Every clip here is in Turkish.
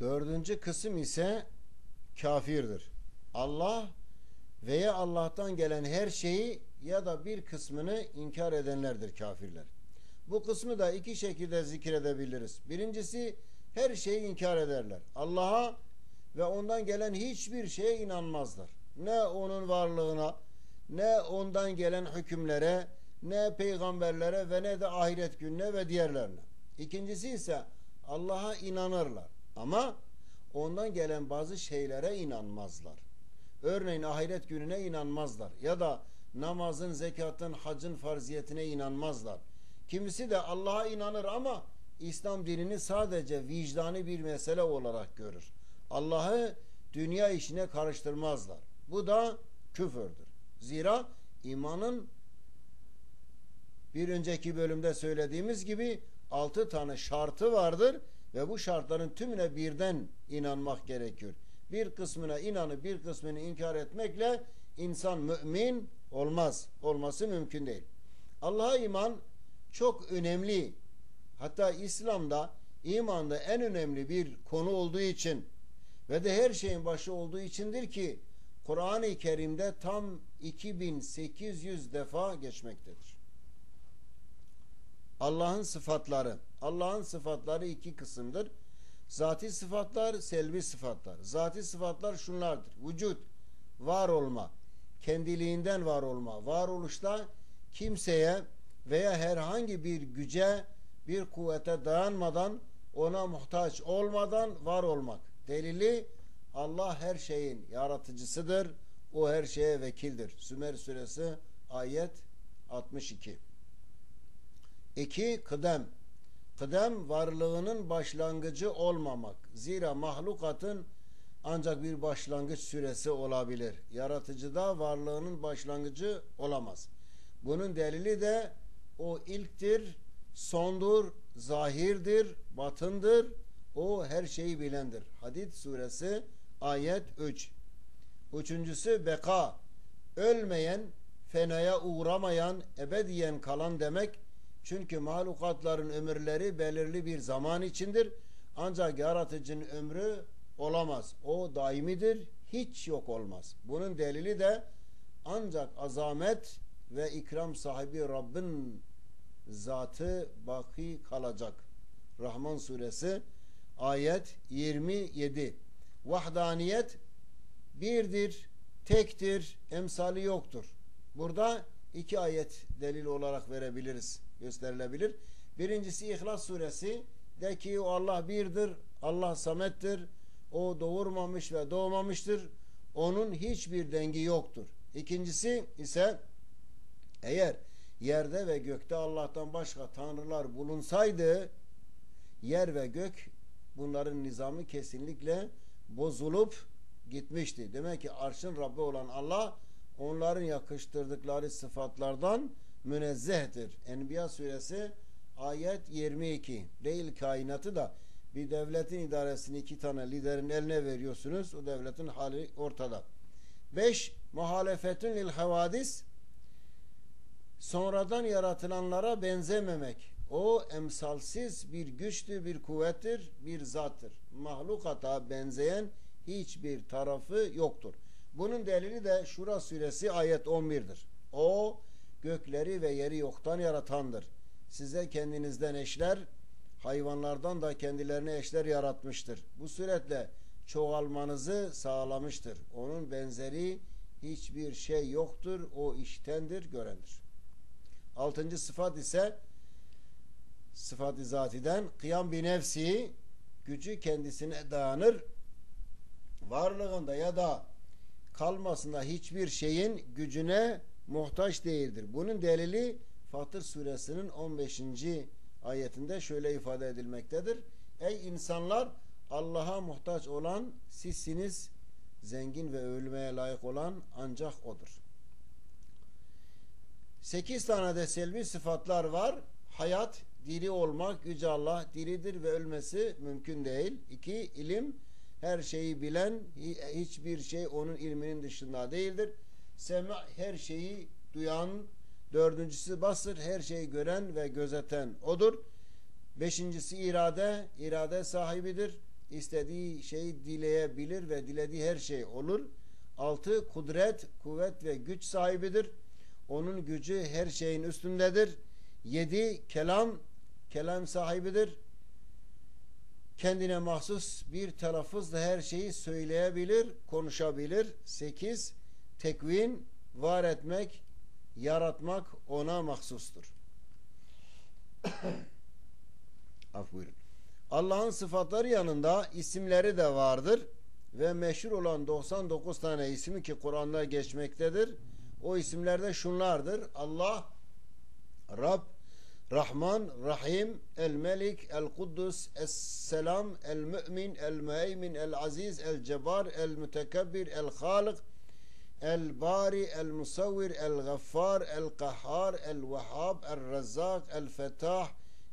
Dördüncü kısım ise kafirdir. Allah veya Allah'tan gelen her şeyi ya da bir kısmını inkar edenlerdir kafirler. Bu kısmı da iki şekilde zikredebiliriz. Birincisi, her şeyi inkar ederler. Allah'a ve ondan gelen hiçbir şeye inanmazlar. Ne onun varlığına, ne ondan gelen hükümlere, ne peygamberlere ve ne de ahiret gününe ve diğerlerine. İkincisi ise Allah'a inanırlar ama ondan gelen bazı şeylere inanmazlar. Örneğin ahiret gününe inanmazlar ya da namazın, zekatın, hacın farziyetine inanmazlar. Kimisi de Allah'a inanır ama İslam dinini sadece vicdani bir mesele olarak görür. Allah'ı dünya işine karıştırmazlar. Bu da küfürdür. Zira imanın bir önceki bölümde söylediğimiz gibi 6 tane şartı vardır ve bu şartların tümüne birden inanmak gerekiyor. Bir kısmına inanıp bir kısmını inkar etmekle insan mümin olmaz. Olması mümkün değil. Allah'a iman çok önemli. Hatta İslam'da imanda en önemli bir konu olduğu için ve de her şeyin başı olduğu içindir ki Kur'an-ı Kerim'de tam 2800 defa geçmektedir. Allah'ın sıfatları. Allah'ın sıfatları iki kısımdır. Zati sıfatlar, selvi sıfatlar. Zati sıfatlar şunlardır: vücut, var olma, kendiliğinden var olma, varoluşta kimseye veya herhangi bir güce, bir kuvvete dayanmadan, ona muhtaç olmadan var olmak. Delili, Allah her şeyin yaratıcısıdır. O her şeye vekildir. Sümer suresi ayet 62. 2. Kıdem. Kıdem, varlığının başlangıcı olmamak. Zira mahlukatın ancak bir başlangıç süresi olabilir. Yaratıcıda varlığının başlangıcı olamaz. Bunun delili de o ilktir, sondur, zahirdir, batındır. O her şeyi bilendir. Hadid suresi ayet 3. Üçüncüsü beka. Ölmeyen, fenaya uğramayan, ebediyen kalan demek. Çünkü mahlukatların ömürleri belirli bir zaman içindir. Ancak yaratıcının ömrü olamaz. O daimidir, hiç yok olmaz. Bunun delili de ancak azamet ve ikram sahibi Rabbin zatı baki kalacak. Rahman suresi ayet 27. Vahdaniyet, birdir, tektir, emsali yoktur. Burada iki ayet delil olarak verebiliriz, gösterilebilir. Birincisi İhlas suresi de ki o Allah birdir, Allah samettir, o doğurmamış ve doğmamıştır, onun hiçbir dengi yoktur. İkincisi ise eğer yerde ve gökte Allah'tan başka tanrılar bulunsaydı, yer ve gök bunların nizamı kesinlikle bozulup gitmişti. Demek ki arşın Rabbi olan Allah onların yakıştırdıkları sıfatlardan münezzehtir. Enbiya suresi ayet 22. Değil kainatı da bir devletin idaresini iki tane liderin eline veriyorsunuz. O devletin hali ortada. 5. Muhalefetün lil havadis, sonradan yaratılanlara benzememek. O emsalsiz bir güçtür, bir kuvvettir, bir zattır. Mahlukata benzeyen hiçbir tarafı yoktur. Bunun delili de Şura suresi ayet 11'dir. O gökleri ve yeri yoktan yaratandır. Size kendinizden eşler, hayvanlardan da kendilerine eşler yaratmıştır. Bu suretle çoğalmanızı sağlamıştır. Onun benzeri hiçbir şey yoktur. O iştendir, görendir. 6. sıfat ise sıfat-ı zatiden kıyam bi nefsi, gücü kendisine dayanır. Varlığında ya da kalmasında hiçbir şeyin gücüne muhtaç değildir. Bunun delili Fatır suresinin 15. ayetinde şöyle ifade edilmektedir: ey insanlar, Allah'a muhtaç olan sizsiniz, zengin ve övülmeye layık olan ancak O'dur. 8 tane de selvi sıfatlar var. Hayat, diri olmak, Yüce Allah diridir ve ölmesi mümkün değil. 2. İlim, her şeyi bilen, hiçbir şey onun ilminin dışında değildir. Sema, her şeyi duyan. 4. basır, her şeyi gören ve gözeten O'dur. 5. irade, irade sahibidir. istediği şeyi dileyebilir ve dilediği her şey olur. 6. Kudret, kuvvet ve güç sahibidir. Onun gücü her şeyin üstündedir. 7. Kelam sahibidir. Kendine mahsus bir telaffuzla her şeyi söyleyebilir, konuşabilir. 8. Tekvin, var etmek, yaratmak ona mahsustur. Af buyurun. Allah'ın sıfatları yanında isimleri de vardır ve meşhur olan 99 tane ismi ki Kur'an'da geçmektedir. O isimler de şunlardır: Allah, Rab, Rahman, Rahim, El-Melik, El-Kuddus, Es-Selam, El-Mü'min, El-Müheymin, El-Aziz, El-Cebbar, El-Mütekebbir, El-Halik, El-Bari, El-Musavvir, El-Gaffar, El-Kahhar, El-Vehhab, El-Rezzak, El-Fetah,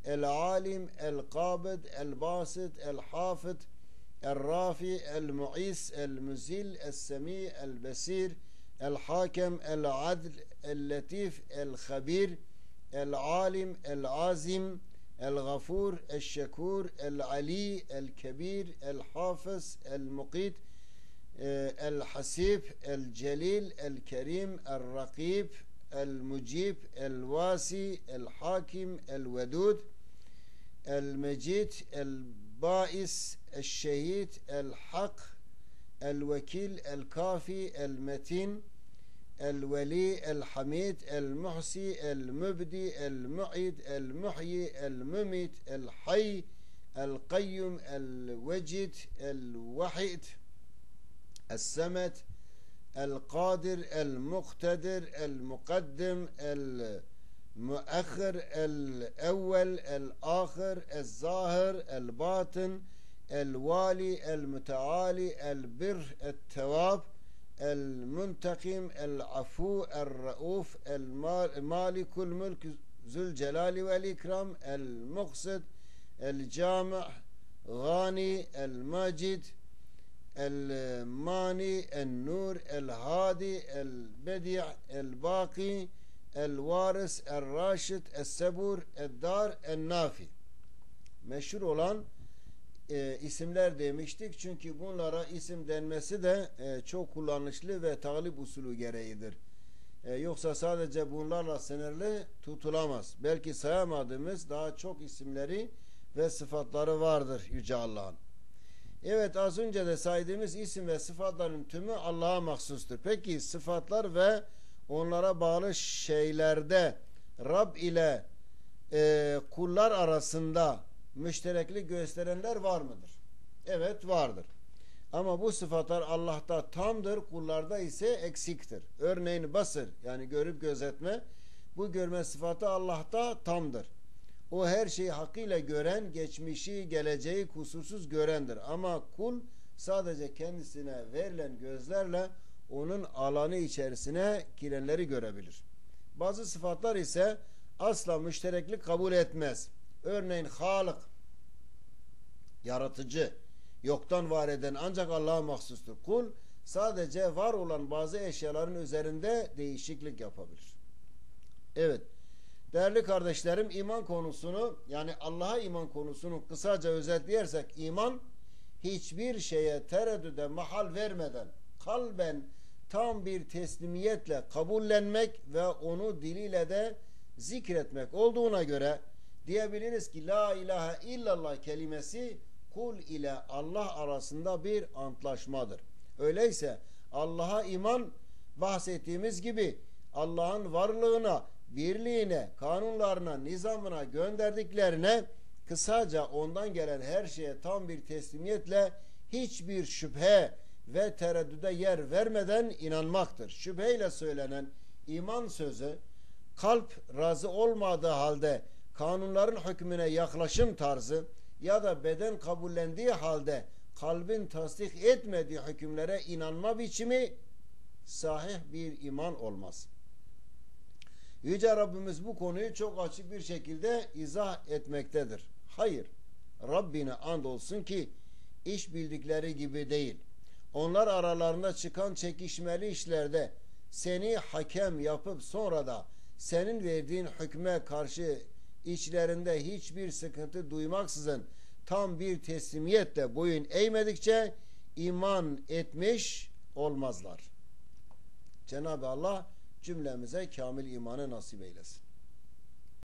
El-Alim, El-Qabid, El-Basit, El-Hafid, El-Rafi, El-Mu'is, El-Muzil, El-Semi, El-Basir, El-Hakem, El-Adl, El-Latif, El-Khabir, El-Alim, El-Azim, El-Gafur, El-Şekur, El-Ali, El-Kebir, El-Hafız, El-Muqit, El-Hasib, El-Celil, El-Kerim, El-Rakib, El-Mucib, El-Vasi, El-Hakim, El-Vedud, El-Mecid, El-Bais, El-Şehid, El-Hak, El-Vekil, El-Kafi, El-Metin, El-Veli, El-Hamid, El-Muhsi, El-Mübdi, El-Mu'id, El-Muhyi, El-Mumit, El-Hayy, El-Qayyum, El-Vecid, El-Vahid, El-Samet, El-Qadir, El-Muqtadir, El-Muqaddim, El-Muakhir, El-Evvel, El-Akhir, El-Zahir, El-Batin, El-Wali, El-Müteali, El-Bir, El-Tevab, El-Muntakim, El-Afu, El-Rauf, El-Malikul Mulk, Zülcelali vel-İkram, El-Muqsid, El-Cami', Gani, El-Macid, El-Mani, El-Nur, El-Hadi, El-Bedi' El-Baki, El-Varis, El-Raşid, El-Sebur, El-Dar, El-Nafi. Meşhur olan isimler demiştik. Çünkü bunlara isim denmesi de çok kullanışlı ve taglip usulü gereğidir. Yoksa sadece bunlarla sınırlı tutulamaz. Belki sayamadığımız daha çok isimleri ve sıfatları vardır Yüce Allah'ın. Evet, az önce de saydığımız isim ve sıfatların tümü Allah'a mahsustur. Peki sıfatlar ve onlara bağlı şeylerde Rab ile kullar arasında müştereklik gösterenler var mıdır? Evet, vardır. Ama bu sıfatlar Allah'ta tamdır, kullarda ise eksiktir. Örneğin basır, yani görüp gözetme, bu görme sıfatı Allah'ta tamdır. O her şeyi hakkıyla gören, geçmişi, geleceği kusursuz görendir. Ama kul sadece kendisine verilen gözlerle onun alanı içerisine girenleri görebilir. Bazı sıfatlar ise asla müştereklik kabul etmez. Örneğin Halık, yaratıcı, yoktan var eden ancak Allah'a mahsustur. Kul sadece var olan bazı eşyaların üzerinde değişiklik yapabilir. Evet, değerli kardeşlerim, iman konusunu, yani Allah'a iman konusunu kısaca özetleyersek, iman hiçbir şeye tereddüde mahal vermeden kalben tam bir teslimiyetle kabullenmek ve onu diliyle de zikretmek olduğuna göre diyebiliriz ki la ilahe illallah kelimesi kul ile Allah arasında bir antlaşmadır. Öyleyse Allah'a iman, bahsettiğimiz gibi Allah'ın varlığına, birliğine, kanunlarına, nizamına, gönderdiklerine, kısaca ondan gelen her şeye tam bir teslimiyetle hiçbir şüphe ve tereddüde yer vermeden inanmaktır. Şüpheyle söylenen iman sözü, kalp razı olmadığı halde kanunların hükmüne yaklaşım tarzı ya da beden kabullendiği halde kalbin tasdik etmediği hükümlere inanma biçimi sahih bir iman olmaz. Yüce Rabbimiz bu konuyu çok açık bir şekilde izah etmektedir. Hayır, Rabbine andolsun ki iş bildikleri gibi değil. Onlar aralarında çıkan çekişmeli işlerde seni hakem yapıp sonra da senin verdiğin hükme karşı içlerinde hiçbir sıkıntı duymaksızın tam bir teslimiyetle boyun eğmedikçe iman etmiş olmazlar. Cenab-ı Allah cümlemize kamil imanı nasip eylesin.